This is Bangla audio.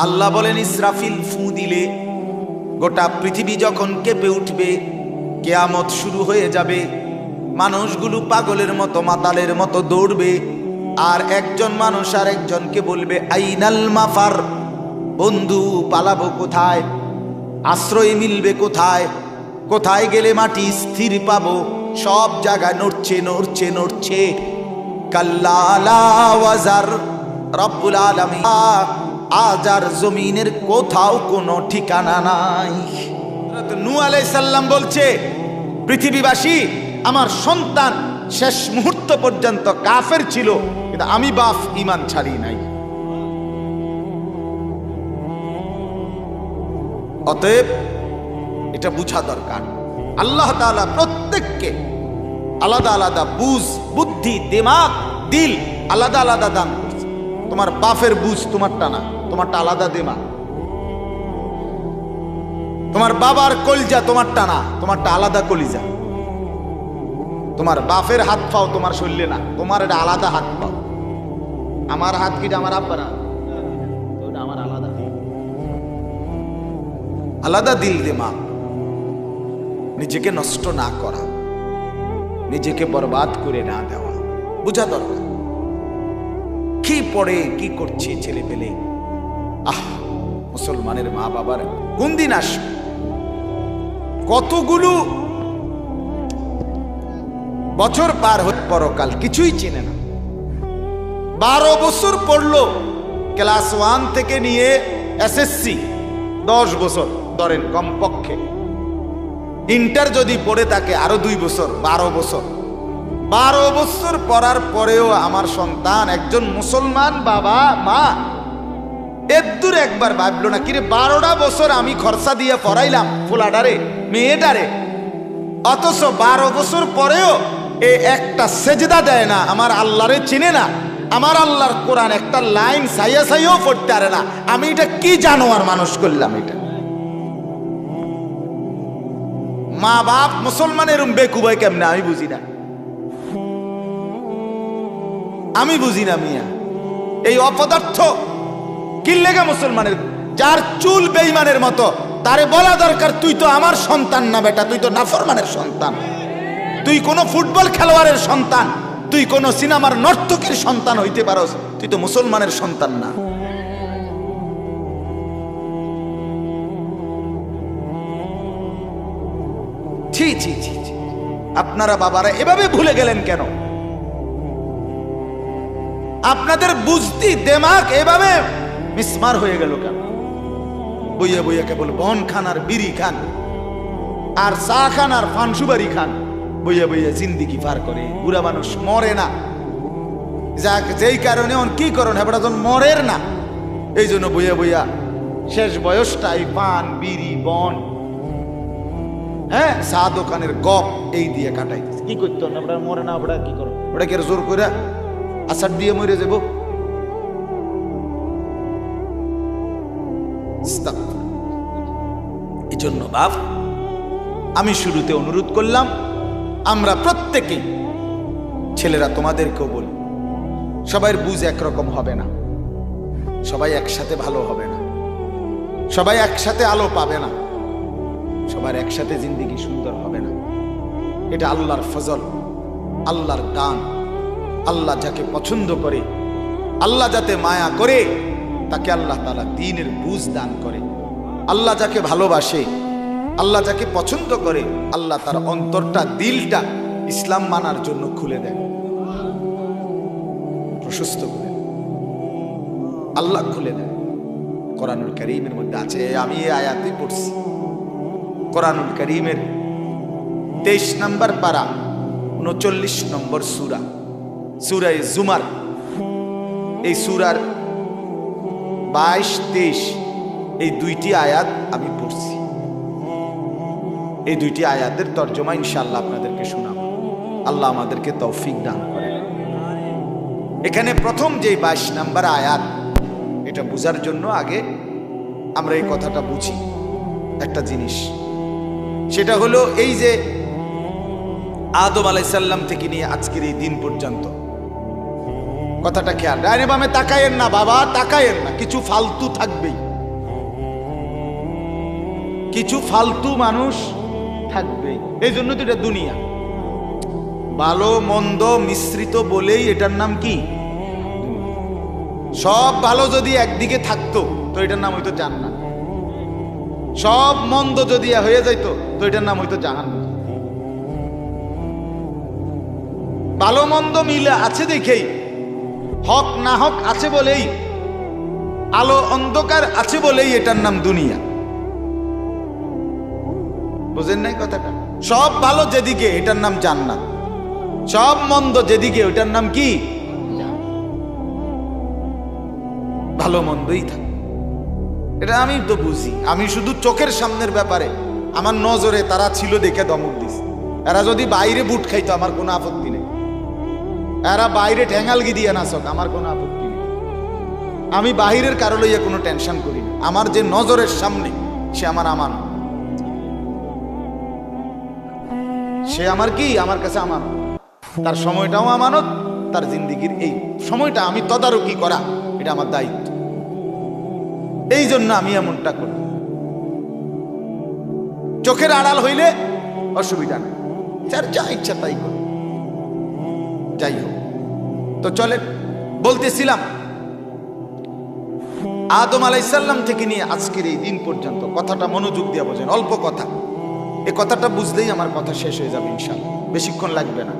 আল্লাহ বলেন ইসরাফিল ফু দিলে গোটা পৃথিবী যখন কেঁপে উঠবে, কিয়ামত শুরু হয়ে যাবে, মানুষগুলো পাগলের মতো মাতালের মতো দৌড়বে, আর একজন মানুষ আর একজনকে বলবে আইনাল মাফার, বন্ধু পালাবো কোথায়, আশ্রয় মিলবে কোথায়, কোথায় গেলে মাটি স্থির পাবো। সব জায়গায় নড়ছে নড়ছে নড়ছে। কাল্লা লা ওয়াজার, রব্বুল আলামিন আজ আর জমিনের কোথাও কোনো ঠিকানা নাই। নূহ আলাইহিস সালাম বলছে, পৃথিবীবাসী আমার সন্তান শেষ মুহূর্ত পর্যন্ত কাফের ছিল, কিন্তু আমি বাপ ঈমান ছাড়ি নাই। অতএব এটা বুঝা দরকার, আল্লাহ তাআলা প্রত্যেককে আলাদা আলাদা বুঝ, বুদ্ধি, দিমাগ, দিল আলাদা আলাদা দান করছে। তোমার বাপের বুঝ তোমারটা না, তোমারটা আলাদা দিমাগ। তোমার বাবার কলিজা তোমারটা না, তোমারটা আলাদা কলিজা। তোমার বাপের হাত পাও তোমার শরীরে না, তোমার এটা আলাদা হাত পাও। আমার হাত কিটা আমার আব্বা না, ওটা আমার আলাদা, আলাদা দিল দিমাগ। নিজেকে নষ্ট না করা, নিজেকে বরবাদ করে না দেওয়া, বুঝা দরকার। কি পড়ে কি করছে ছেলে পেলে, মুসলমানের মা বাবার কোন দিন আসবে? কতগুলো বছর পার হয়ে পরকাল কিছুই চেনে না। 12 বছর পড়লো, ক্লাস 1 থেকে নিয়ে এসএসসি 10 বছর ধরেন কমপক্ষে। ইন্টার যদি পড়ে থাকে আরো 2 বছর, 12 বছর। 12 বছর পড়ার পরেও আমার সন্তান একজন মুসলমান বাবা মা এদ্দুর একবার ভাবলো না, কিরে 12টা বছর আমি খরচা দিয়ে পড়াইলাম ফুলাডারে মেয়েটারে, অথচ 12 বছর পরেও এ একটা সেজদা দেয় না, আমার আল্লাহরে চিনে না, আমার আল্লাহর কোরআন একটা লাইন সাইয়া সাইয়াও পড়তে পারে না। আমি এটা কি জানোয়ার মানুষ করলাম? এটা মা বাপ মুসলমানের বেকুবাই কেমনে আমি বুঝি না, আমি বুঝি না মিয়া। এই অপদার্থ কি লেগে মুসলমানের, যার চুল বেঈমানের মতো, তারে বলা দরকার তুই তো আমার সন্তান না বেটা, তুই তো নাফরমানের সন্তান, তুই কোন ফুটবল খেলোয়াড়ের সন্তান, তুই কোন সিনেমার নর্তকীর সন্তান হইতে পারস, তুই তো মুসলমানের সন্তান না। ছি ছি ছি, আপনারা বাবারা এভাবে ভুলে গেলেন কেন? আপনাদের বুঝতি দেমাগ এভাবে মিসমার হয়ে গেল কেন? বইয়া বইয়া কেবল বন খান আর বিড়ি খান আর চা খান আর ফানসুবারি খান, বইয়া বইয়া জিন্দিগি পার করে। বুড়া মানুষ মরে না, যাক যেই কারণে কি করণ হেবড়া যখন মরের না, এই জন্য বইয়া বইয়া শেষ বয়সটাই পান বিড়ি বন, হ্যাঁ চা দোকানের গপ এই দিয়ে কাটাই। কি করতো না ওটা মরে না, ওটা কি করো, ওটা কি জোর করে আসার দিয়ে মরে যাব? এই জন্য বাপ আমি শুরুতে অনুরোধ করলাম, আমরা প্রত্যেকেই ছেলেরা তোমাদেরকেও বলি, সবার বুঝ একরকম হবে না, সবাই একসাথে ভালো হবে না, সবাই একসাথে আলো পাবে না, সবার একসাথে জিন্দেগি সুন্দর হবে না। এটা আল্লাহর ফজল, আল্লাহর দান। আল্লাহ যাকে পছন্দ করে, আল্লাহ যাতে মায়া করে, তাকে আল্লাহ তাআলা দ্বীনের বুঝ দান করে। আল্লাহ যাকে ভালোবাসে, আল্লাহ যাকে পছন্দ করে, আল্লাহ তার অন্তরটা, দিলটা ইসলাম মানার জন্য খুলে দেয়, প্রশস্ত করে আল্লাহ খুলে দেয়। কোরআনুল কারীমের মধ্যে আছে, আমি এই আয়াতই পড়ছি, কোরআনুল কারীমের 23 নম্বর পারা 39 নম্বর সূরা, সূরা জুমার। এই সূরার 22-23 এই 2টি আয়াত আমি পড়ছি। এই 2টি আয়াতের তর্জমা ইনশাআল্লাহ আপনাদেরকে শোনাবো, আল্লাহ আমাদেরকে তৌফিক দান করে। এখানে প্রথম যে 22 নম্বর আয়াত, এটা বুঝার জন্য আগে আমরা এই কথাটা বুঝি একটা জিনিস, সেটা হলো এই যে আদম আলাইহিস সালাম থেকে নিয়ে আজকের এই দিন পর্যন্ত কথাটা খেয়াল, ডাইনে বামে তাকায়েন না বাবা, তাকায়েন না, কিছু ফালতু থাকবেই, কিছু ফালতু মানুষ থাকবেই। এই জন্য তো এটা দুনিয়া। ভালো মন্দ মিশ্রিত বলেই এটার নাম কি? সব ভালো যদি একদিকে থাকতো তো এটার নাম হইতো জান্নাত, সব মন্দ যদি হয়ে যাইতো তো এটার নাম হইতো জাহান্নাম। ভালো মন্দ মিলে আছে দেখেই, হক না হক আছে বলেই, আলো অন্ধকার আছে বলেই এটার নাম দুনিয়া। বুঝেন নাই কথাটা? সব ভালো যেদিকে এটার নাম জান্নাত, সব মন্দ যেদিকে ওটার নাম কি? ভালো মন্দই থাকে। এটা আমি তো বুঝি, আমি শুধু চোখের সামনের ব্যাপারে আমার নজরে তারা ছিল দেখে দমক দিস। এরা যদি বাইরে বুট খাইতো আমার কোনো আপত্তি নেই, এরা বাইরে ঠ্যাঙ্গালগি দিয়ে নাচক আমার কোনো আপত্তি নেই। আমি বাহিরের কারো লইয়া কোনো টেনশন করি না। আমার যে নজরের সামনে সে আমার আমানত, সে আমার কি? আমার কাছে আমানত। তার সময়টাও আমানত, তার জিন্দিগির এই সময়টা আমি তদারকি করা এটা আমার দায়িত্ব। এই জন্য আমি এমনটা করি। চোখের আড়াল হইলে অসুবিধা নেই, যার যা ইচ্ছা তাই করি। যাই হোক, তো চলেন, বলতেছিলাম আদম আলাইসাল্লাম থেকে নিয়ে আজকের এই দিন পর্যন্ত, কথাটা মনোযোগ দিয়ে বোঝেন, অল্প কথা, এ কথাটা বুঝলেই আমার কথা শেষ হয়ে যাবে ইনশাআল্লাহ, বেশিক্ষণ লাগবে না।